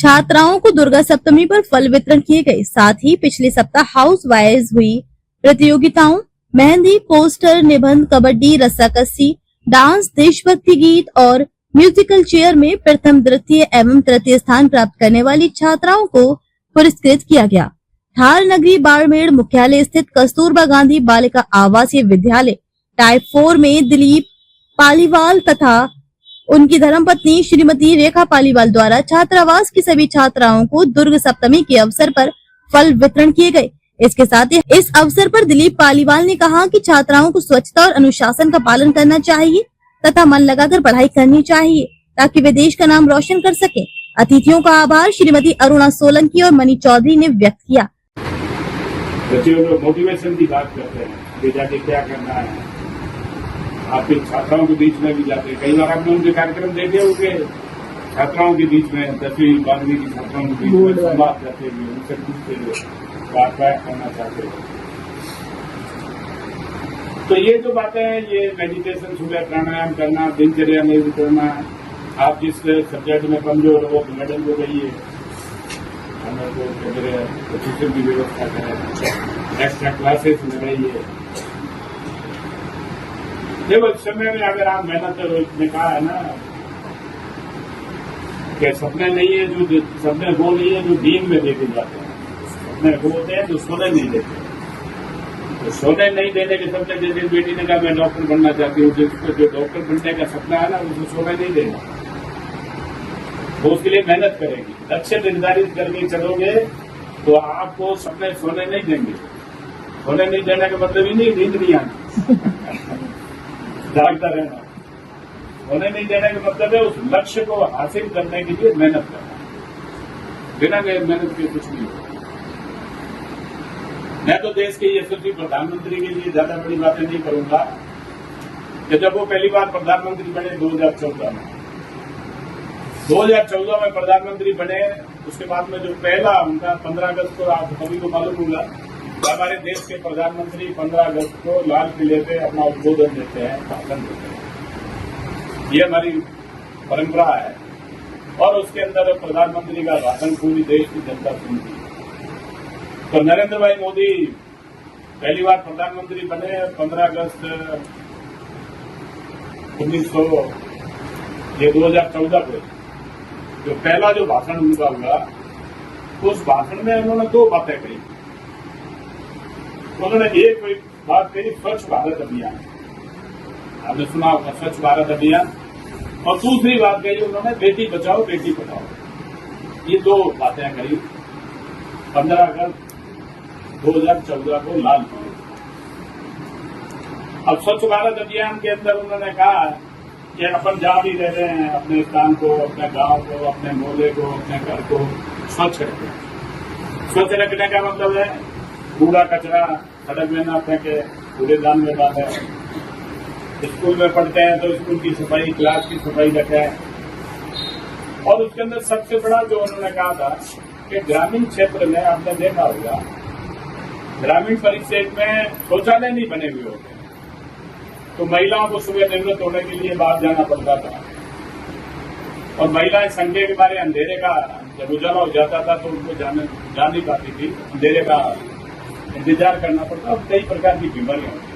छात्राओं को दुर्गा सप्तमी पर फल वितरण किए गए। साथ ही पिछले सप्ताह हाउस वाइज हुई प्रतियोगिताओं मेहंदी, पोस्टर, निबंध, कबड्डी, रस्साकसी, डांस, देशभक्ति गीत और म्यूजिकल चेयर में प्रथम, द्वितीय एवं तृतीय स्थान प्राप्त करने वाली छात्राओं को पुरस्कृत किया गया। थार नगरी बाड़मेर मुख्यालय स्थित कस्तूरबा गांधी बालिका आवासीय विद्यालय टाइप 4 में दिलीप पालीवाल तथा उनकी धर्मपत्नी श्रीमती रेखा पालीवाल द्वारा छात्रावास की सभी छात्राओं को दुर्गा सप्तमी के अवसर पर फल वितरण किए गए। इसके साथ ही इस अवसर पर दिलीप पालीवाल ने कहा कि छात्राओं को स्वच्छता और अनुशासन का पालन करना चाहिए तथा मन लगाकर पढ़ाई करनी चाहिए ताकि वे देश का नाम रोशन कर सके। अतिथियों का आभार श्रीमती अरुणा सोलंकी और मनी चौधरी ने व्यक्त किया। बच्चों को मोटिवेशन की बात करते हैं कि जाके क्या करना है, आपके छात्राओं के बीच में भी जाते हैं। कई बार आपने उनके कार्यक्रम देखे होंगे, छात्राओं के बीच में 10वीं 12वीं की छात्राओं के बीच में संवाद करते हुए उनसे पूछते हुए बात करना चाहते हैं। तो ये जो बातें हैं, ये मेडिटेशन, सुबह प्राणायाम करना, दिनचर्या में भी करना, आप जिस सब्जेक्ट में कमजोर हो मेडल हो गई है, प्रशिक्षण की व्यवस्था करें, एक्स्ट्रा क्लासेस लगाइए। देखो इस समय में अगर आप मेहनत करो, इसने कहा है ना कि सपने नहीं है जो सपने वो नहीं है जो नींद में देखे जाते हैं, सपने वो होते हैं जो सोने नहीं देते। तो सोने नहीं देने के सपने, जैसे बेटी ने कहा मैं डॉक्टर बनना चाहती हूँ, जिसको जो डॉक्टर बनने का सपना है ना उसको सोने नहीं देना, वो उसके लिए मेहनत करेगी। लक्ष्य निर्धारित करके चलोगे तो आपको सपने सोने नहीं देंगे। सोने नहीं देने का मतलब ही नहीं नींद नहीं आनी, जागता रहना। सोने नहीं देने का मतलब है उस लक्ष्य को हासिल करने के लिए मेहनत करना। बिना मेहनत के कुछ नहीं होगा। मैं तो देश के यशस्वी प्रधानमंत्री के लिए ज्यादा बड़ी बातें नहीं करूंगा कि जब वो पहली बार प्रधानमंत्री बने 2014 में प्रधानमंत्री बने, उसके बाद में जो पहला उनका 15 अगस्त को आप सभी को मालूम होगा, हमारे देश के प्रधानमंत्री 15 अगस्त को लाल किले पे अपना उद्बोधन देते हैं, भाषण देते हैं। ये हमारी परंपरा है और उसके अंदर प्रधानमंत्री का भाषण पूरी देश की जनता सुनती है। तो नरेंद्र भाई मोदी पहली बार प्रधानमंत्री बने 15 अगस्त 2014 को। जो पहला जो भाषण उनका हुआ, उस भाषण में उन्होंने दो बातें कही। उन्होंने एक बात कही स्वच्छ भारत अभियान, आपने सुना होगा स्वच्छ भारत अभियान, और दूसरी बात कही उन्होंने बेटी बचाओ बेटी पढ़ाओ। ये दो बातें कही 15 अगस्त 2014 को लाल किले। अब स्वच्छ भारत अभियान के अंदर उन्होंने कहा कि अपन जहां भी रह रहे हैं अपने स्थान को, अपने गांव को, अपने मोहल्ले को, अपने घर को स्वच्छ रखें। स्वच्छ रखने का मतलब है कूड़ा कचरा सड़क में ना फेंके, कूड़ेदान में डालें। स्कूल में पढ़ते हैं तो स्कूल की सफाई, क्लास की सफाई रखें। और उसके अंदर सबसे बड़ा जो उन्होंने कहा था कि ग्रामीण क्षेत्र में आपने देखा होगा, ग्रामीण परिक्षेत्र में शौचालय नहीं बने हुए होते, तो महिलाओं को सुबह निवृत्त होने के लिए बाहर जाना पड़ता था और महिलाएं संडे के बारे अंधेरे का, जब उजाला हो जाता था तो उनको जा नहीं पाती थी, अंधेरे का इंतजार करना पड़ता और कई प्रकार की बीमारियां होती।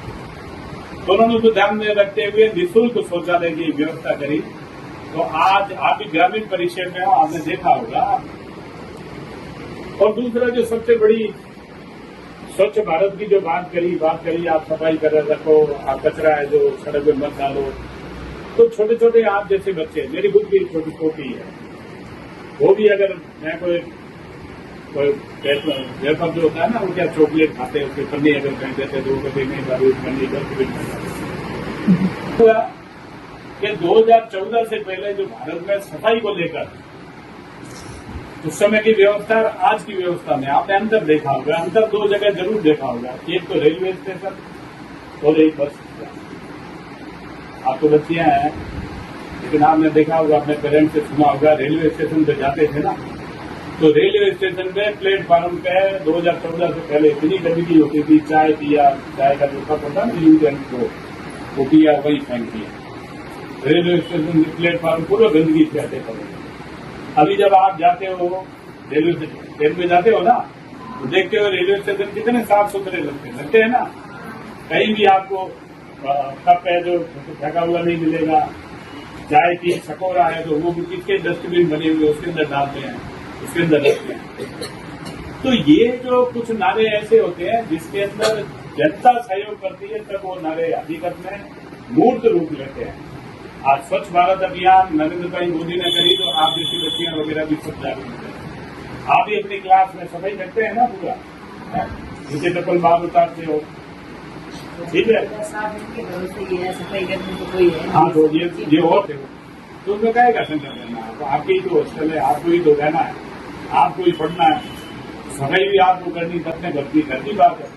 तो उन्होंने उसको ध्यान में रखते हुए निःशुल्क शौचालय की व्यवस्था करी। तो आज आप भी ग्रामीण परिक्षेत्र में हो, आपने देखा होगा। और दूसरा जो सबसे बड़ी स्वच्छ भारत की जो बात करी आप सफाई कर रखो, आप कचरा है जो सड़क में मत डालो। तो छोटे छोटे आप जैसे बच्चे, मेरी खुद की छोटी पोती है, वो भी अगर मैं कोई वेफर जो होता है ना, वो क्या चॉकलेट खाते हैं, उसके पन्नी अगर कहीं देते तो वो कभी नहीं बारी पन्नी कि 2014 से पहले जो भारत में सफाई को लेकर उस समय की व्यवस्था और आज की व्यवस्था में आपने अंतर देखा होगा। अंतर दो जगह जरूर देखा होगा, एक तो रेलवे स्टेशन और एक बस। आप तो बच्चियां हैं, लेकिन आपने देखा होगा, अपने पेरेंट्स से सुना होगा, रेलवे स्टेशन पे जाते थे ना, तो रेलवे स्टेशन पे प्लेटफार्म पे 2014 से पहले इतनी गंदगी होती थी। चाय पिया, चाय का जो कप होता है ना यूज एंड थ्रो, वो पिया वही फेंक दिया। रेलवे स्टेशन प्लेटफार्म पूरा गंदगी फैलते पड़े। अभी जब आप जाते हो रेलवे स्टेशन, ट्रेन में जाते हो ना, तो देखते हो रेलवे स्टेशन कितने साफ सुथरे लगते हैं ना। कहीं भी आपको कप है जो ढका हुआ नहीं मिलेगा, चाय की सकोरा है तो वो भी किसके डस्टबिन बने हुए उसके अंदर डालते हैं, उसके अंदर रखते हैं। तो ये जो कुछ नारे ऐसे होते हैं जिसके अंदर जनता सहयोग करती है, तब वो नारे हकीकत में मूर्त रूप लेते हैं। आज स्वच्छ भारत अभियान नरेंद्र भाई मोदी ने करी तो आप जैसी बच्चियां वगैरह भी सब जागरूक हैं। आप भी अपनी क्लास में सफाई करते हैं ना पूरा, नीचे चप्पल बाहर उतारते हो, ठीक है। सफाई करने को कोई है। हाँ, तो ये और थे तो उनका क्या गठन कर लेना है, तो आपकी ही तो हॉस्टल है, आपको ही तो रहना है, आपको ही पढ़ना है, सफाई भी आपको करनी, अपने घर की बात है।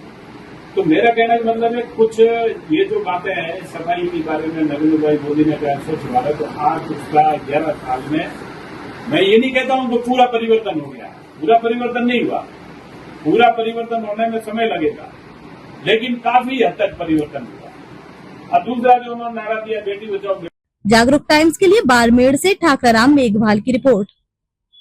तो मेरा कहने का मतलब है कुछ ये जो बातें हैं सफाई के बारे में नरेंद्र भाई मोदी ने कहा स्वच्छ भारत, तो आज उसका 11 साल में मैं ये नहीं कहता हूं तो पूरा परिवर्तन हो गया, पूरा परिवर्तन नहीं हुआ, पूरा परिवर्तन होने में समय लगेगा, लेकिन काफी हद तक परिवर्तन हुआ। अब दूसरा जो उन्होंने नारा दिया बेटी बचाओ। जागरूक टाइम्स के लिए बाड़मेर से ठाकराम मेघवाल की रिपोर्ट।